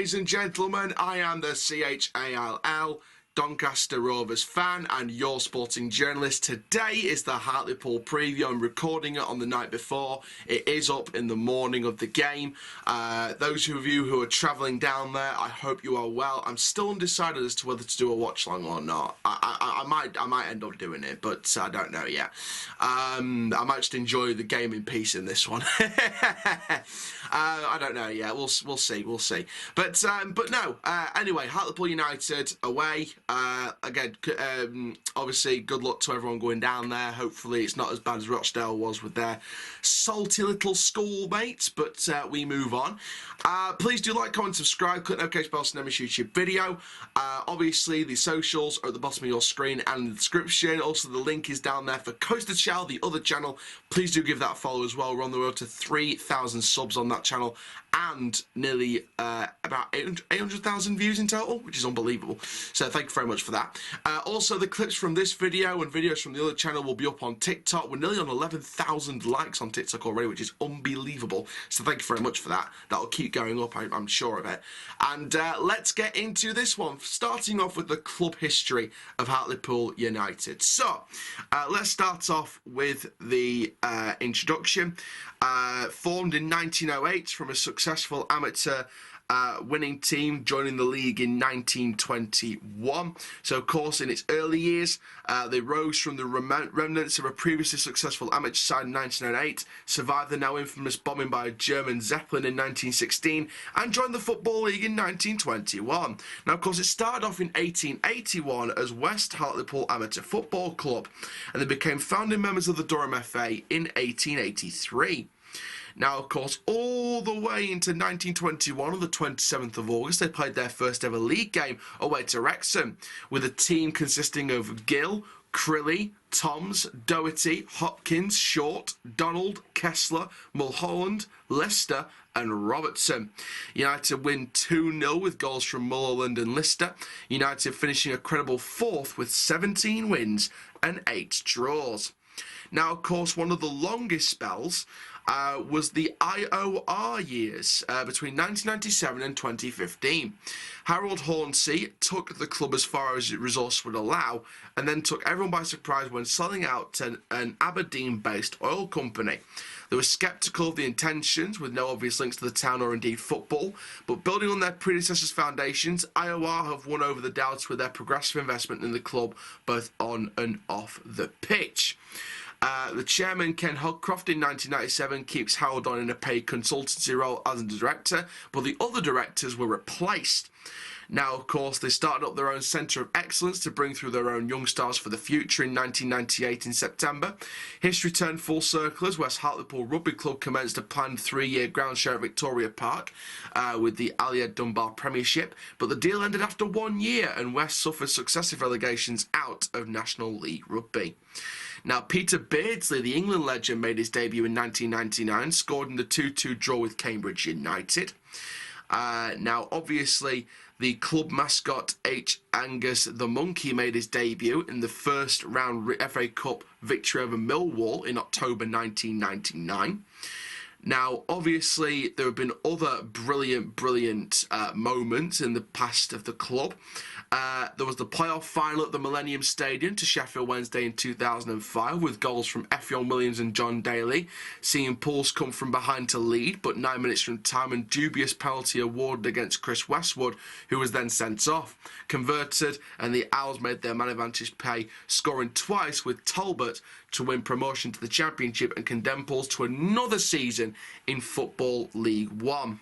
ladies and gentlemen, I am the CHALL Doncaster Rovers fan and your sporting journalist. Today is the Hartlepool preview. I'm recording it on the night before. It is up in the morning of the game. Those of you who are travelling down there, I hope you are well. I'm still undecided as to whether to do a watch long or not. I might end up doing it, but I don't know yet. I might just enjoy the game in peace in this one. I don't know yet. We'll see. But no. Anyway, Hartlepool United away. Again, obviously, good luck to everyone going down there. Hopefully, it's not as bad as Rochdale was with their salty little schoolmates, but we move on. Please do like, comment, subscribe, click the notification bell to never miss a YouTube video. Obviously, the socials are at the bottom of your screen and in the description. Also, the link is down there for Coaster Channel, the other channel. Please do give that a follow as well. We're on the road to 3,000 subs on that channel and nearly about 800,000 views in total, which is unbelievable. So thank you very much for that. Also, the clips from this video and videos from the other channel will be up on TikTok. We're nearly on 11,000 likes on TikTok already, which is unbelievable. So thank you very much for that. That'll keep going up, I'm sure of it. And let's get into this one, starting off with the club history of Hartlepool United. So let's start off with the introduction. Formed in 1908 from a successful amateur winning team, joining the league in 1921. So, of course, in its early years, they rose from the remnants of a previously successful amateur side in 1908, survived the now infamous bombing by a German Zeppelin in 1916, and joined the Football League in 1921. Now, of course, it started off in 1881 as West Hartlepool Amateur Football Club, and they became founding members of the Durham FA in 1883. Now, of course, all the way into 1921, on the 27th of August, they played their first ever league game away to Wrexham, with a team consisting of Gill, Crilly, Toms, Doherty, Hopkins, Short, Donald, Kessler, Mulholland, Lister and Robertson. United win 2-0 with goals from Mulholland and Lister. United finishing a credible fourth with 17 wins and 8 draws. Now, of course, one of the longest spells was the IOR years between 1997 and 2015. Harold Hornsey took the club as far as resource would allow and then took everyone by surprise when selling out to an Aberdeen-based oil company. They were sceptical of the intentions, with no obvious links to the town or indeed football, but building on their predecessors' foundations, IOR have won over the doubts with their progressive investment in the club, both on and off the pitch. The chairman, Ken Hogcroft, in 1997 keeps Harold on in a paid consultancy role as a director, but the other directors were replaced. Now, of course, they started up their own centre of excellence to bring through their own young stars for the future in 1998 in September. History turned full circle as West Hartlepool Rugby Club commenced a planned 3-year ground share at Victoria Park with the Allied Dunbar Premiership, but the deal ended after 1 year and West suffered successive relegations out of National League Rugby. Now, Peter Beardsley, the England legend, made his debut in 1999, scored in the 2-2 draw with Cambridge United. Now, obviously, the club mascot H. Angus the Monkey made his debut in the first round FA Cup victory over Millwall in October 1999. Now, obviously, there have been other brilliant moments in the past of the club. There was the playoff final at the Millennium Stadium to Sheffield Wednesday in 2005 with goals from Effiong Williams and John Daly, seeing Pools come from behind to lead, but 9 minutes from time and dubious penalty awarded against Chris Westwood, who was then sent off. Converted, and the Owls made their man advantage pay, scoring twice with Talbot to win promotion to the Championship and condemn Pools to another season in Football League One.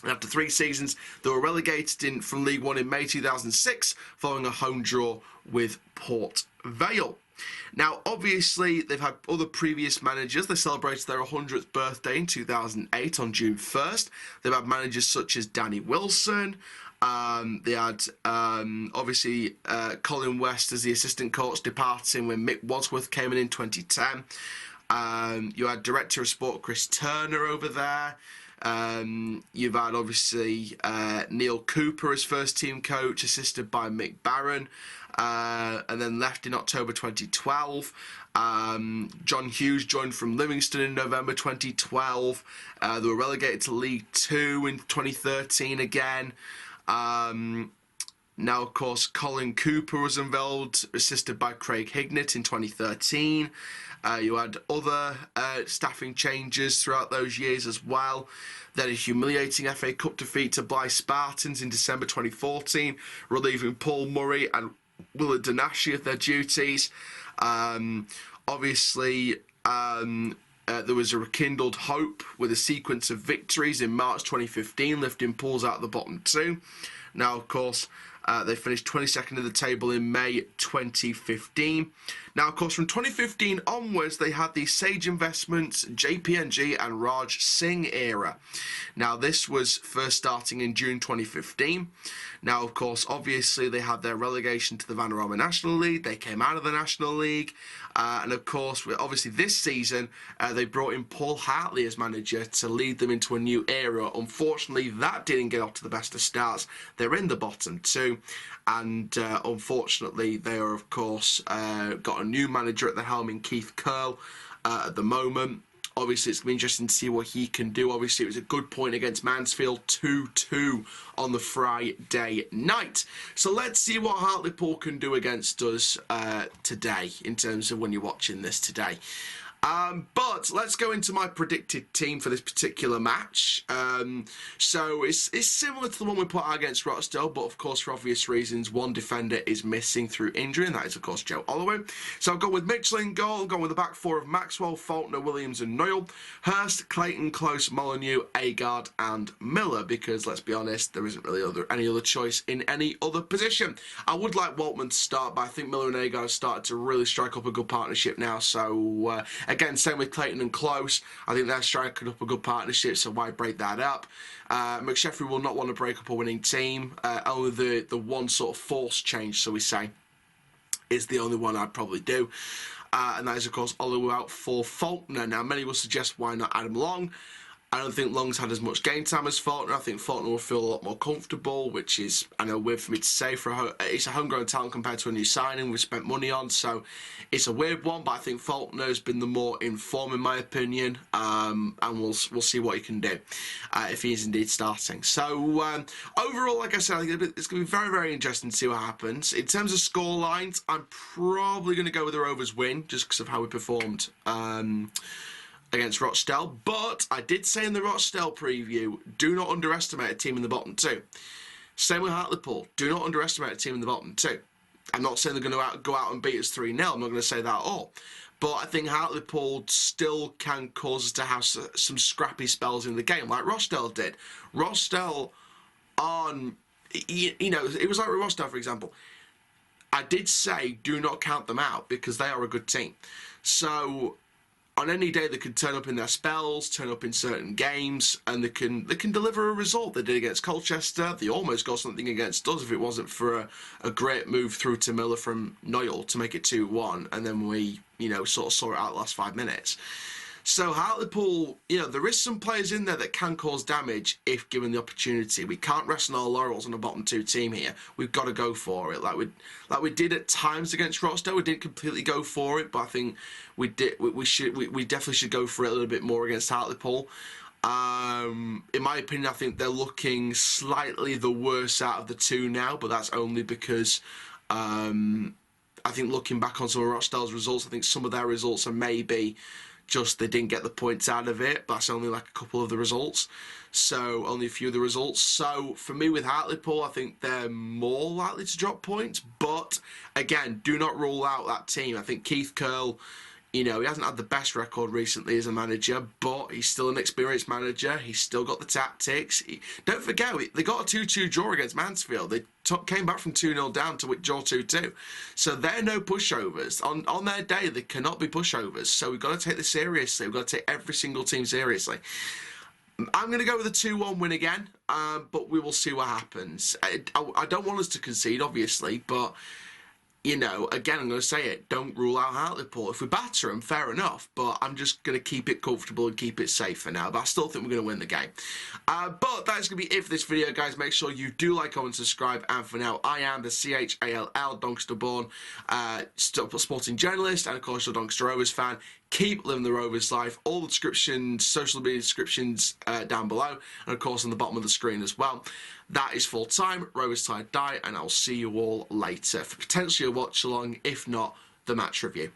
After 3 seasons, they were relegated from League One in May 2006, following a home draw with Port Vale. Now, obviously, they've had other previous managers. They celebrated their 100th birthday in 2008 on June 1st. They've had managers such as Danny Wilson. They had, obviously, Colin West as the assistant coach departing when Mick Wadsworth came in 2010. You had Director of Sport Chris Turner over there. You've had, obviously, Neil Cooper as first-team coach, assisted by Mick Barron, and then left in October 2012. John Hughes joined from Livingston in November 2012. They were relegated to League Two in 2013 again. Now, of course, Colin Cooper was involved, assisted by Craig Hignett in 2013. You had other staffing changes throughout those years as well. Then a humiliating FA Cup defeat to Blyth Spartans in December 2014, relieving Paul Murray and Willard Danashi of their duties. Obviously, there was a rekindled hope with a sequence of victories in March 2015, lifting Pools out of the bottom two. Now, of course, they finished 22nd of the table in May 2015. Now, of course, from 2015 onwards, they had the Sage Investments, JPNG and Raj Singh era. Now, this was first starting in June 2015. Now, of course, obviously, they had their relegation to the Vanarama National League. They came out of the National League. And, of course, obviously, this season, they brought in Paul Hartley as manager to lead them into a new era. Unfortunately, that didn't get off to the best of starts. They're in the bottom two. And, unfortunately, they are, of course, got a new manager at the helm in Keith Curle at the moment. Obviously, it's going to be interesting to see what he can do. Obviously, it was a good point against Mansfield, 2-2 on the Friday night. So let's see what Hartlepool can do against us today, in terms of when you're watching this today. But let's go into my predicted team for this particular match. So it's similar to the one we put out against Rochdale, but of course, for obvious reasons, one defender is missing through injury, and that is, of course, Joe Holloway. So I've gone with Mitchell in goal, gone with the back four of Maxwell, Faulkner, Williams and Noyle, Hurst, Clayton, Close, Molyneux, Agard and Miller, because, let's be honest, there isn't really any other choice in any other position. I would like Waltman to start, but I think Miller and Agard have started to really strike up a good partnership now, so... Again, same with Clayton and Close. I think they're striking up a good partnership, so why break that up? McSheffrey will not want to break up a winning team. Only the one sort of forced change, so we say, is the only one I'd probably do. And that is, of course, Oliver out for Faulkner. Now, many will suggest why not Adam Long. I don't think Long's had as much game time as Faulkner. I think Faulkner will feel a lot more comfortable, which is, I know, weird for me to say. It's a homegrown talent compared to a new signing we've spent money on, so it's a weird one, but I think Faulkner's been the more informed, in my opinion, and we'll see what he can do if he is indeed starting. So, overall, like I said, I think it's going to be very, very interesting to see what happens. In terms of score lines, I'm probably going to go with the Rovers win, just because of how we performed against Rochdale, but I did say in the Rochdale preview, do not underestimate a team in the bottom two. Same with Hartlepool, do not underestimate a team in the bottom two. I'm not saying they're going to go out and beat us 3-0, I'm not going to say that at all. But I think Hartlepool still can cause us to have some scrappy spells in the game, like Rochdale did. Rochdale it was like Rochdale, for example. I did say do not count them out because they are a good team. So... on any day, they could turn up in their spells, turn up in certain games, and they can deliver a result. They did against Colchester. They almost got something against us if it wasn't for a great move through to Miller from Noyle to make it 2-1, and then we, sort of saw it out the last 5 minutes. So Hartlepool, there is some players in there that can cause damage if given the opportunity. We can't rest on our laurels on a bottom two team here. We've got to go for it, like we did at times against Rochdale. We didn't completely go for it, but I think we definitely should go for it a little bit more against Hartlepool. In my opinion, I think they're looking slightly the worse out of the two now, but that's only because I think looking back on some of Rochdale's results, I think some of their results are maybe just they didn't get the points out of it, but that's only like a couple of the results. So only a few of the results. So for me with Hartlepool, I think they're more likely to drop points. But again, do not rule out that team. I think Keith Curle, he hasn't had the best record recently as a manager, but he's still an experienced manager. He's still got the tactics. Don't forget, they got a 2-2 draw against Mansfield. They came back from 2-0 down to draw 2-2. So they're no pushovers. On their day, they cannot be pushovers. So we've got to take this seriously. We've got to take every single team seriously. I'm going to go with a 2-1 win again, but we will see what happens. I don't want us to concede, obviously, but you know, again, I'm going to say it, don't rule out Hartlepool. If we batter them, fair enough, but I'm just going to keep it comfortable and keep it safe for now. But I still think we're going to win the game. But that's going to be it for this video, guys. Make sure you do like, comment, subscribe. And for now, I am the CHALL Doncaster born sporting journalist, and of course, your Doncaster Rovers fan. Keep living the Rovers life. All the descriptions, social media descriptions down below, and of course on the bottom of the screen as well. That is full time, Rovers Tide Die, and I'll see you all later for potentially a watch along, if not the match review.